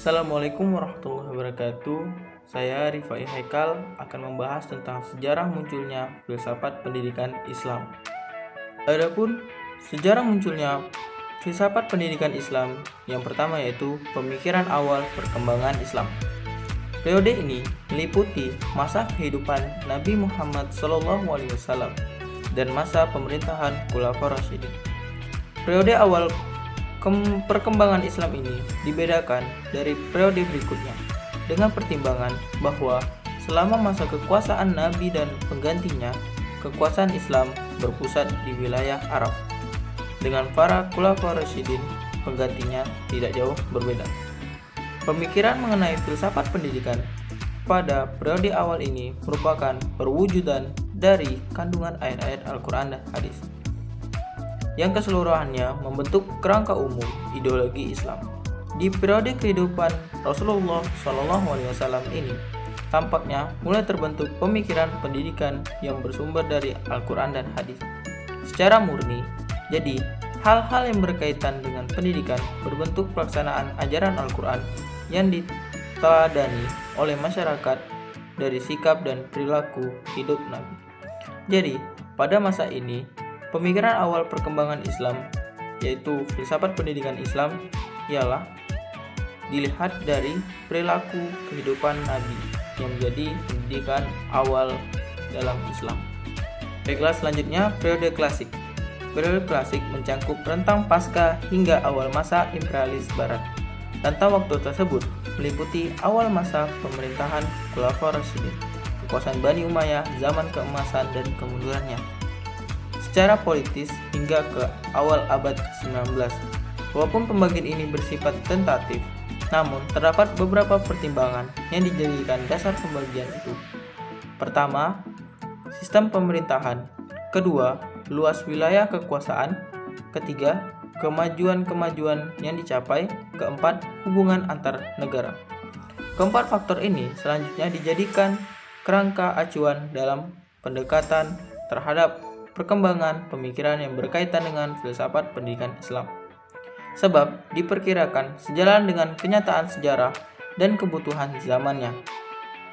Assalamualaikum warahmatullahi wabarakatuh. Saya Rifai Haikal akan membahas tentang sejarah munculnya filsafat pendidikan Islam. Adapun sejarah munculnya filsafat pendidikan Islam, yang pertama yaitu pemikiran awal perkembangan Islam. Periode ini meliputi masa kehidupan Nabi Muhammad SAW dan masa pemerintahan Khulafaur Rasyidin. Periode awal perkembangan Islam ini dibedakan dari periode berikutnya dengan pertimbangan bahwa selama masa kekuasaan Nabi dan penggantinya, kekuasaan Islam berpusat di wilayah Arab. Dengan para Khulafaur Rasyidin, penggantinya tidak jauh berbeda. Pemikiran mengenai filsafat pendidikan pada periode awal ini merupakan perwujudan dari kandungan ayat-ayat Al-Quran dan hadis, yang keseluruhannya membentuk kerangka umum ideologi Islam. Di periode kehidupan Rasulullah SAW ini, tampaknya mulai terbentuk pemikiran pendidikan yang bersumber dari Al-Quran dan hadis secara murni. Jadi, hal-hal yang berkaitan dengan pendidikan berbentuk pelaksanaan ajaran Al-Quran yang diteladani oleh masyarakat dari sikap dan perilaku hidup Nabi. Jadi, pada masa ini, pemikiran awal perkembangan Islam, yaitu filsafat pendidikan Islam, ialah dilihat dari perilaku kehidupan Nabi yang menjadi pendidikan awal dalam Islam. Baiklah, selanjutnya periode klasik. Periode klasik mencakup rentang pasca hingga awal masa imperialis Barat. Rentang waktu tersebut meliputi awal masa pemerintahan Khulafaur Rasyidin, kekuasaan Bani Umayyah, zaman keemasan dan kemundurannya secara politis hingga ke awal abad 19. Walaupun pembagian ini bersifat tentatif, namun terdapat beberapa pertimbangan yang dijadikan dasar pembagian itu. Pertama, sistem pemerintahan. Kedua, luas wilayah kekuasaan. Ketiga, kemajuan-kemajuan yang dicapai. Keempat, hubungan antar negara. Keempat faktor ini selanjutnya dijadikan kerangka acuan dalam pendekatan terhadap perkembangan pemikiran yang berkaitan dengan filsafat pendidikan Islam. Sebab diperkirakan sejalan dengan kenyataan sejarah dan kebutuhan zamannya.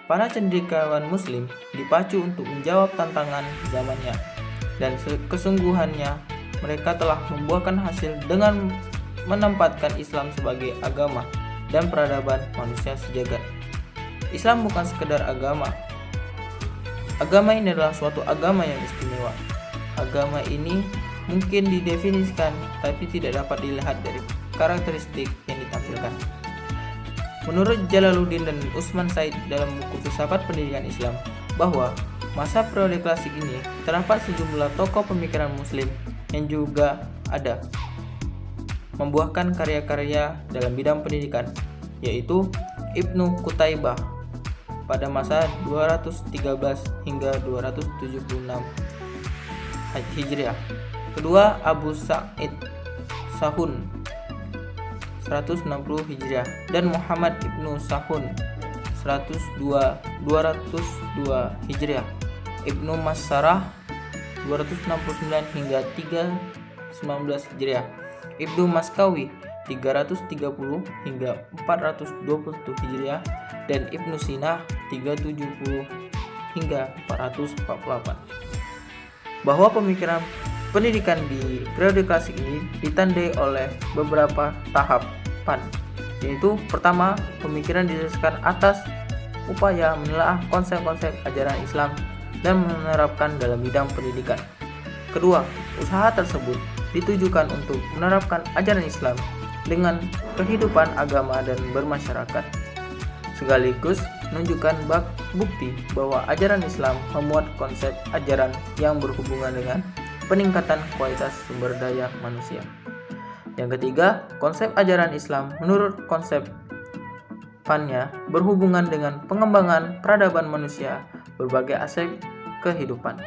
Para cendekiawan Muslim dipacu untuk menjawab tantangan zamannya, dan kesungguhannya mereka telah membuahkan hasil dengan menempatkan Islam sebagai agama dan peradaban manusia sejagat. Islam bukan sekedar agama. Agama ini adalah suatu agama yang istimewa. Agama ini mungkin didefinisikan tapi tidak dapat dilihat dari karakteristik yang ditampilkan. Menurut Jalaluddin dan Usman Said dalam buku Filsafat Pendidikan Islam, bahwa masa periode klasik ini terdapat sejumlah tokoh pemikiran Muslim yang juga ada membuahkan karya-karya dalam bidang pendidikan, yaitu Ibnu Qutaibah pada masa 213 hingga 276 Hijriah. Kedua, Abu Sa'id Sahun 160 Hijriah dan Muhammad Ibnu Sahun 202 Hijriah. Ibnu Masarah 269 hingga 319 Hijriah. Ibnu Maskawi 330 hingga 421 Hijriah dan Ibnu Sina 370 hingga 448. Bahwa pemikiran pendidikan di periode klasik ini ditandai oleh beberapa tahapan, yaitu pertama, pemikiran didasarkan atas upaya menelaah konsep-konsep ajaran Islam dan menerapkan dalam bidang pendidikan. Kedua, usaha tersebut ditujukan untuk menerapkan ajaran Islam dengan kehidupan agama dan bermasyarakat, sekaligus menunjukkan bukti bahwa ajaran Islam memuat konsep ajaran yang berhubungan dengan peningkatan kualitas sumber daya manusia. Yang ketiga, konsep ajaran Islam menurut konsep pannya berhubungan dengan pengembangan peradaban manusia berbagai aspek kehidupan.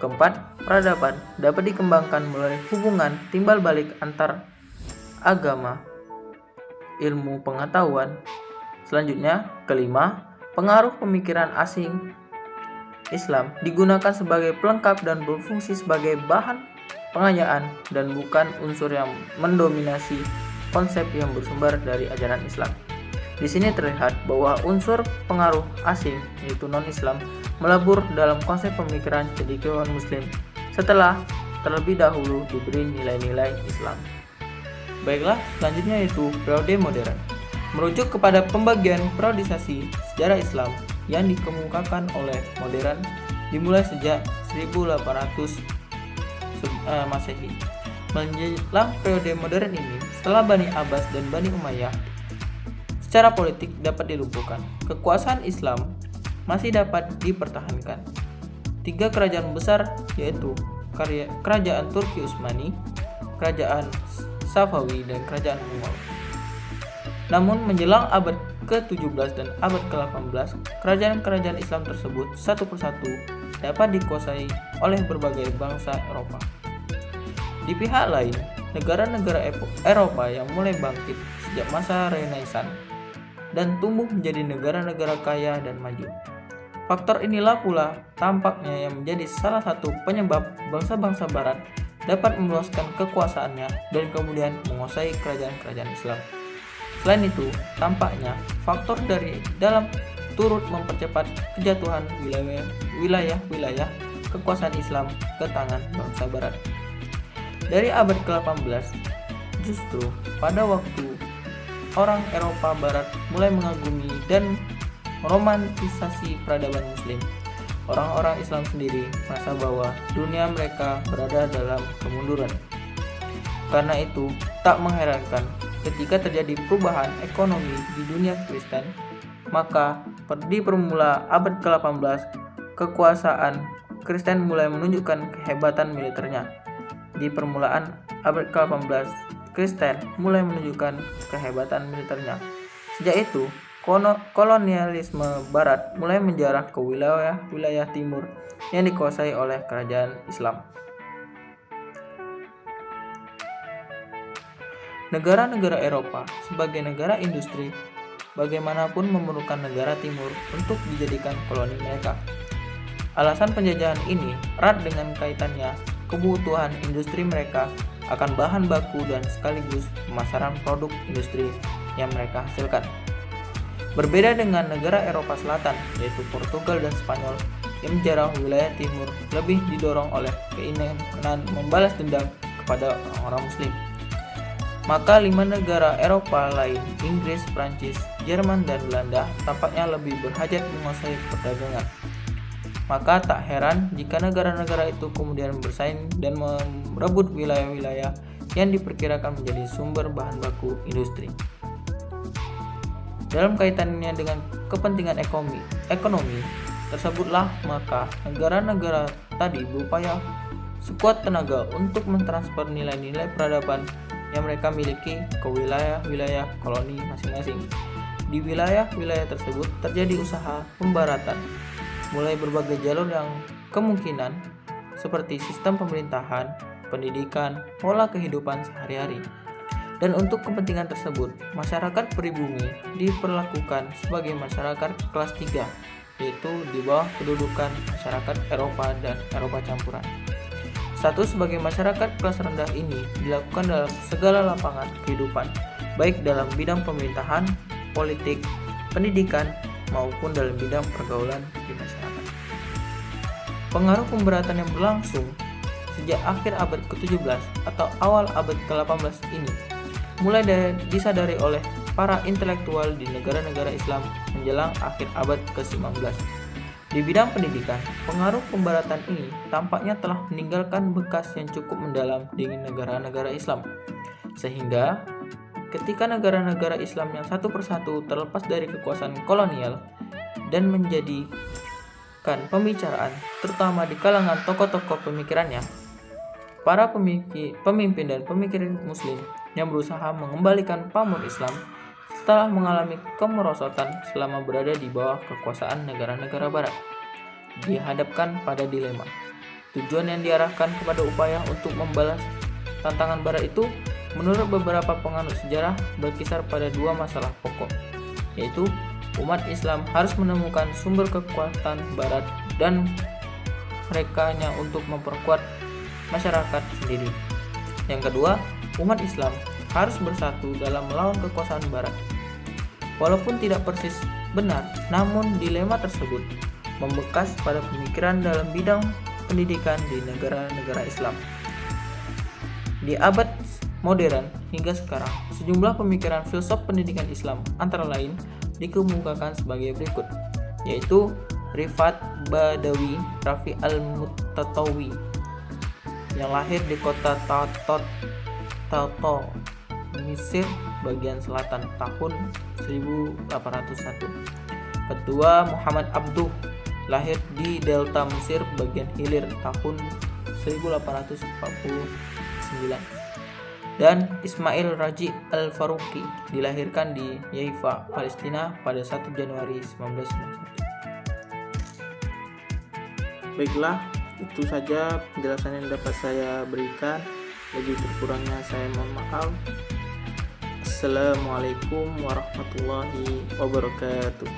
Keempat, peradaban dapat dikembangkan melalui hubungan timbal balik antar agama, ilmu pengetahuan. Selanjutnya, kelima, pengaruh pemikiran asing Islam digunakan sebagai pelengkap dan berfungsi sebagai bahan pengayaan dan bukan unsur yang mendominasi konsep yang bersumber dari ajaran Islam. Di sini terlihat bahwa unsur pengaruh asing, yaitu non-Islam, melebur dalam konsep pemikiran cendekiawan Muslim setelah terlebih dahulu diberi nilai-nilai Islam. Baiklah, selanjutnya yaitu periode modern. Merujuk kepada pembagian periodisasi sejarah Islam yang dikemukakan oleh modern dimulai sejak 1800 Masehi. Menjelang periode modern ini, setelah Bani Abbas dan Bani Umayyah, secara politik dapat dilumpuhkan. Kekuasaan Islam masih dapat dipertahankan. 3 kerajaan besar yaitu Kerajaan Turki Utsmani, Kerajaan Safawi, dan Kerajaan Umayyad. Namun menjelang abad ke-17 dan abad ke-18, kerajaan-kerajaan Islam tersebut satu persatu dapat dikuasai oleh berbagai bangsa Eropa. Di pihak lain, negara-negara Eropa yang mulai bangkit sejak masa Renaissance dan tumbuh menjadi negara-negara kaya dan maju. Faktor inilah pula tampaknya yang menjadi salah satu penyebab bangsa-bangsa Barat dapat meluaskan kekuasaannya dan kemudian menguasai kerajaan-kerajaan Islam. Selain itu, tampaknya faktor dari dalam turut mempercepat kejatuhan wilayah-wilayah kekuasaan Islam ke tangan bangsa Barat. Dari abad ke-18, justru pada waktu orang Eropa Barat mulai mengagumi dan meromantisasi peradaban Muslim, orang-orang Islam sendiri merasa bahwa dunia mereka berada dalam kemunduran. Karena itu, tak mengherankan ketika terjadi perubahan ekonomi di dunia Kristen, maka di permulaan abad ke-18, kekuasaan Kristen mulai menunjukkan kehebatan militernya. Di permulaan abad ke-18, Kristen mulai menunjukkan kehebatan militernya. Sejak itu, kolonialisme Barat mulai menjarah ke wilayah-wilayah timur yang dikuasai oleh kerajaan Islam. Negara-negara Eropa sebagai negara industri bagaimanapun memerlukan negara timur untuk dijadikan koloni mereka. Alasan penjajahan ini erat dengan kaitannya kebutuhan industri mereka akan bahan baku dan sekaligus pemasaran produk industri yang mereka hasilkan. Berbeda dengan negara Eropa Selatan yaitu Portugal dan Spanyol yang menjarah wilayah timur lebih didorong oleh keinginan membalas dendam kepada orang-orang Muslim. Maka 5 negara Eropa lain, Inggris, Prancis, Jerman, dan Belanda tampaknya lebih berhajat menguasai perdagangan. Maka tak heran jika negara-negara itu kemudian bersaing dan merebut wilayah-wilayah yang diperkirakan menjadi sumber bahan baku industri. Dalam kaitannya dengan kepentingan ekonomi tersebutlah maka negara-negara tadi berupaya sekuat tenaga untuk mentransfer nilai-nilai peradaban yang mereka miliki ke wilayah-wilayah koloni masing-masing. Di wilayah-wilayah tersebut terjadi usaha pembaratan, mulai berbagai jalur yang kemungkinan seperti sistem pemerintahan, pendidikan, pola kehidupan sehari-hari. Dan untuk kepentingan tersebut, masyarakat pribumi diperlakukan sebagai masyarakat kelas 3, yaitu di bawah kedudukan masyarakat Eropa dan Eropa campuran. Status sebagai masyarakat kelas rendah ini dilakukan dalam segala lapangan kehidupan, baik dalam bidang pemerintahan, politik, pendidikan, maupun dalam bidang pergaulan di masyarakat. Pengaruh pemberatan yang berlangsung sejak akhir abad ke-17 atau awal abad ke-18 ini mulai disadari oleh para intelektual di negara-negara Islam menjelang akhir abad ke-19. Di bidang pendidikan, pengaruh pembaratan ini tampaknya telah meninggalkan bekas yang cukup mendalam di negara-negara Islam. Sehingga ketika negara-negara Islam yang satu persatu terlepas dari kekuasaan kolonial dan menjadikan pembicaraan terutama di kalangan tokoh-tokoh pemikirannya, para pemimpin dan pemikir Muslim yang berusaha mengembalikan pamor Islam setelah mengalami kemerosotan selama berada di bawah kekuasaan negara-negara Barat, dihadapkan pada dilema. Tujuan yang diarahkan kepada upaya untuk membalas tantangan Barat itu, menurut beberapa penganut sejarah, berkisar pada 2 masalah pokok, yaitu umat Islam harus menemukan sumber kekuatan Barat dan merekanya untuk memperkuat masyarakat sendiri. Yang kedua, umat Islam harus bersatu dalam melawan kekuasaan Barat. Walaupun tidak persis benar, namun dilema tersebut membekas pada pemikiran dalam bidang pendidikan di negara-negara Islam. Di abad modern hingga sekarang, sejumlah pemikiran filsuf pendidikan Islam antara lain dikemukakan sebagai berikut, yaitu Rifat Badawi Rafi al-Muttatawi yang lahir di kota Tato, Mesir bagian selatan tahun 1801. Kedua, Muhammad Abduh lahir di Delta Mesir bagian hilir tahun 1849. Dan Ismail Raji Al-Faruqi dilahirkan di Haifa, Palestina pada 1 Januari 1991. Baiklah, itu saja penjelasan yang dapat saya berikan. Lebih kurangnya saya mohon maaf. Assalamualaikum warahmatullahi wabarakatuh.